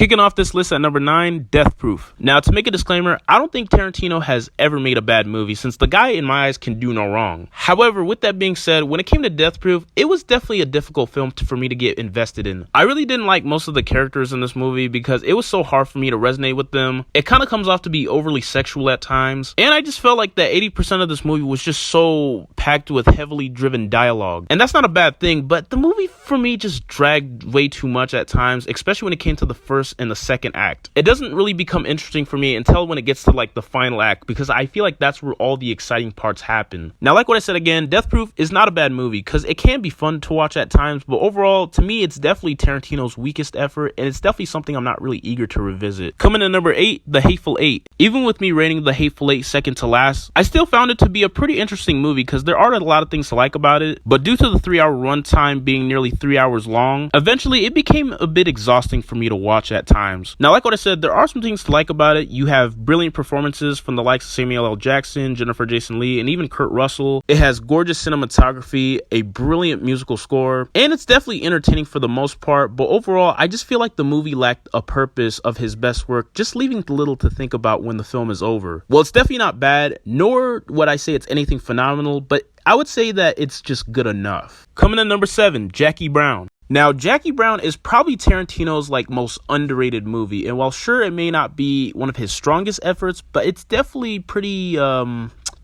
Kicking off this list at number 9, Death Proof. Now, to make a disclaimer, I don't think Tarantino has ever made a bad movie, since the guy in my eyes can do no wrong. However, with that being said, when it came to Death Proof, it was definitely a difficult film for me to get invested in. I really didn't like most of the characters in this movie because it was so hard for me to resonate with them. It kind of comes off to be overly sexual at times, and I just felt like that 80% of this movie was just so packed with heavily driven dialogue. And that's not a bad thing, but the movie for me just dragged way too much at times, especially when it came to the first and the second act. It doesn't really become interesting for me until when it gets to like the final act, because I feel like that's where all the exciting parts happen. Now, like what I said again, Death Proof is not a bad movie because it can be fun to watch at times, but overall, to me, it's definitely Tarantino's weakest effort, and it's definitely something I'm not really eager to revisit. Coming in number 8, The Hateful Eight. Even with me rating The Hateful Eight second to last, I still found it to be a pretty interesting movie because there are a lot of things to like about it, but due to the 3-hour runtime being nearly 3 hours long, eventually it became a bit exhausting for me to watch at times. Now, like what I said, there are some things to like about it. You have brilliant performances from the likes of Samuel L. Jackson, Jennifer Jason Leigh, and even Kurt Russell. It has gorgeous cinematography, a brilliant musical score, and it's definitely entertaining for the most part, but overall, I just feel like the movie lacked a purpose of his best work, just leaving little to think about when the film is over. Well, it's definitely not bad, nor would I say it's anything phenomenal, but I would say that it's just good enough. Coming in number 7, Jackie Brown. Now, Jackie Brown is probably Tarantino's most underrated movie, and while sure it may not be one of his strongest efforts, but it's definitely pretty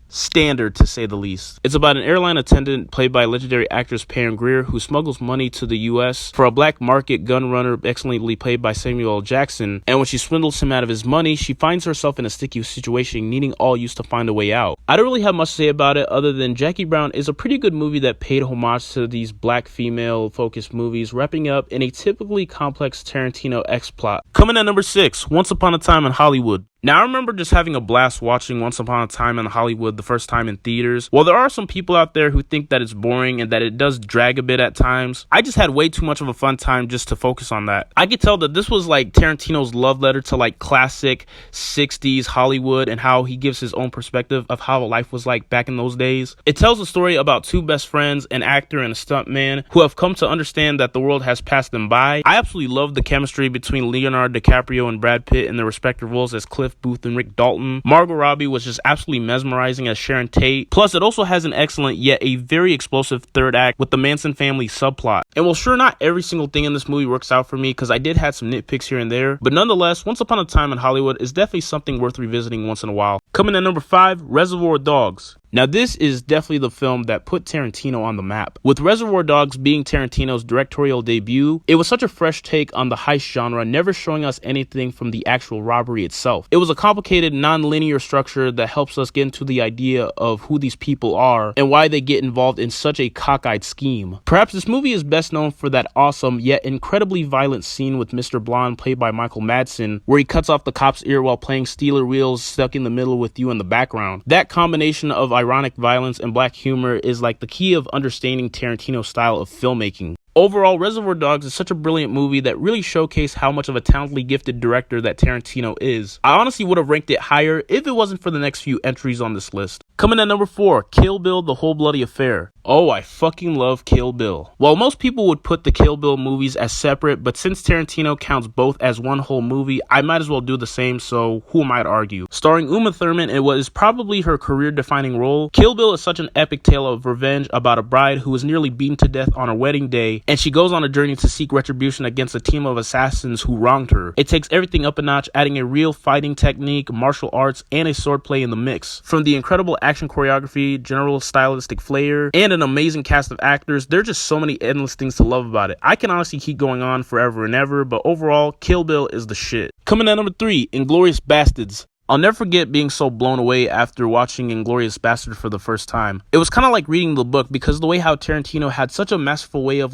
standard, to say the least. It's about an airline attendant played by legendary actress Pam Grier who smuggles money to the U.S. for a black market gun runner excellently played by Samuel L. Jackson, and when she swindles him out of his money, she finds herself in a sticky situation, needing all use to find a way out. I don't really have much to say about it other than Jackie Brown is a pretty good movie that paid homage to these black female focused movies, wrapping up in a typically complex Tarantino X-plot. Coming at number 6, Once Upon a Time in Hollywood. Now, I remember just having a blast watching Once Upon a Time in Hollywood the first time in theaters. While there are some people out there who think that it's boring and that it does drag a bit at times, I just had way too much of a fun time just to focus on that. I could tell that this was like Tarantino's love letter to classic 60s Hollywood and how he gives his own perspective of how life was like back in those days. It tells a story about two best friends, an actor and a stuntman, who have come to understand that the world has passed them by. I absolutely love the chemistry between Leonardo DiCaprio and Brad Pitt in their respective roles as Cliff Booth and Rick Dalton. Margot Robbie was just absolutely mesmerizing as Sharon Tate. Plus, it also has an excellent yet a very explosive third act with the Manson family subplot. And while sure not every single thing in this movie works out for me, because I did have some nitpicks here and there, but nonetheless, Once Upon a Time in Hollywood is definitely something worth revisiting once in a while. Coming in at number 5, Reservoir Dogs. Now, this is definitely the film that put Tarantino on the map. With Reservoir Dogs being Tarantino's directorial debut, it was such a fresh take on the heist genre, never showing us anything from the actual robbery itself. It was a complicated, non-linear structure that helps us get into the idea of who these people are and why they get involved in such a cockeyed scheme. Perhaps this movie is best known for that awesome yet incredibly violent scene with Mr. Blonde played by Michael Madsen, where he cuts off the cop's ear while playing Stealer Wheels stuck in the middle with you in the background. That combination of ironic violence and black humor is like the key of understanding Tarantino's style of filmmaking. Overall, Reservoir Dogs is such a brilliant movie that really showcased how much of a talented, gifted director that Tarantino is. I honestly would have ranked it higher if it wasn't for the next few entries on this list. Coming at number 4, Kill Bill, The Whole Bloody Affair. Oh, I fucking love Kill Bill. While most people would put the Kill Bill movies as separate, but since Tarantino counts both as one whole movie, I might as well do the same, so who am I to argue? Starring Uma Thurman in what is probably her career-defining role, Kill Bill is such an epic tale of revenge about a bride who is nearly beaten to death on her wedding day, and she goes on a journey to seek retribution against a team of assassins who wronged her. It takes everything up a notch, adding a real fighting technique, martial arts, and a swordplay in the mix. From the incredible action choreography, general stylistic flair, and an amazing cast of actors, there are just so many endless things to love about it. I can honestly keep going on forever and ever, but overall, Kill Bill is the shit. Coming at number 3, Inglourious Basterds. I'll never forget being so blown away after watching Inglourious Basterds for the first time. It was kind of like reading the book because of the way how Tarantino had such a masterful way of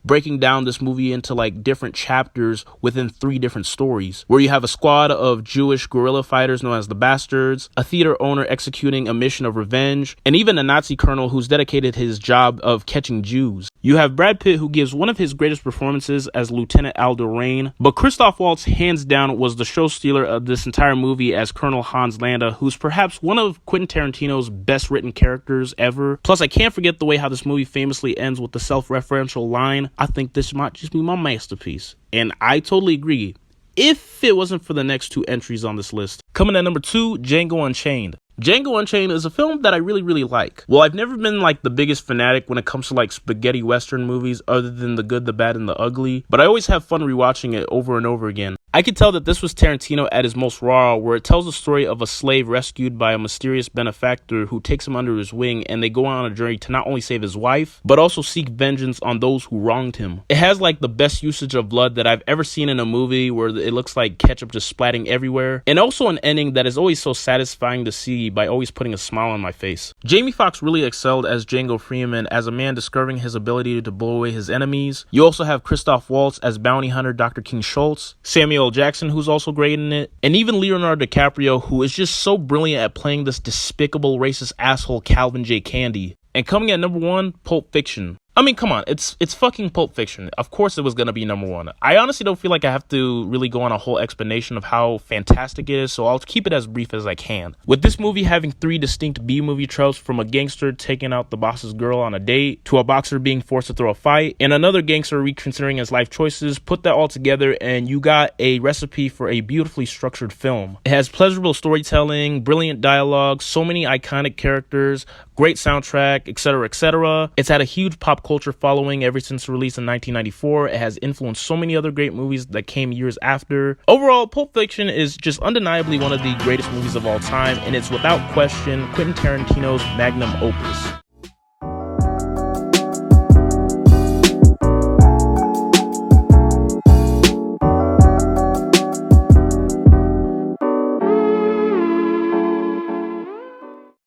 breaking down this movie into different chapters within 3 different stories, where you have a squad of Jewish guerrilla fighters known as the Bastards, a theater owner executing a mission of revenge, and even a Nazi colonel who's dedicated his job of catching Jews. You have Brad Pitt, who gives one of his greatest performances as Lieutenant Aldo Rain, but Christoph Waltz hands down was the show stealer of this entire movie as Colonel Hans Landa, who's perhaps one of Quentin Tarantino's best written characters ever. Plus, I can't forget the way how this movie famously ends with the self-referential line, "I think this might just be my masterpiece." And I totally agree. if it wasn't for the next two entries on this list. Coming at number 2, Django Unchained. Django Unchained is a film that I really like. Well, I've never been like the biggest fanatic when it comes to like spaghetti western movies other than The Good, the Bad, and the Ugly, but I always have fun rewatching it over and over again. I could tell that this was Tarantino at his most raw, where it tells the story of a slave rescued by a mysterious benefactor who takes him under his wing, and they go on a journey to not only save his wife, but also seek vengeance on those who wronged him. It has like the best usage of blood that I've ever seen in a movie, where it looks like ketchup just splatting everywhere, and also an ending that is always so satisfying to see by always putting a smile on my face. Jamie Foxx really excelled as Django Freeman, as a man discovering his ability to blow away his enemies. You also have Christoph Waltz as bounty hunter Dr. King Schultz, Samuel Jackson, who's also great in it, and even Leonardo DiCaprio, who is just so brilliant at playing this despicable racist asshole Calvin J. Candy. And coming at number 1, Pulp Fiction. I mean, come on, it's fucking Pulp Fiction. Of course it was gonna be number 1. I honestly don't feel like I have to really go on a whole explanation of how fantastic it is, so I'll keep it as brief as I can. With this movie having 3 distinct B-movie tropes, from a gangster taking out the boss's girl on a date, to a boxer being forced to throw a fight, and another gangster reconsidering his life choices, put that all together and you got a recipe for a beautifully structured film. It has pleasurable storytelling, brilliant dialogue, so many iconic characters, great soundtrack, etc., etc. It's had a huge pop culture following ever since release in 1994. It has influenced so many other great movies that came years after. Overall, Pulp Fiction is just undeniably one of the greatest movies of all time, and it's without question Quentin Tarantino's magnum opus.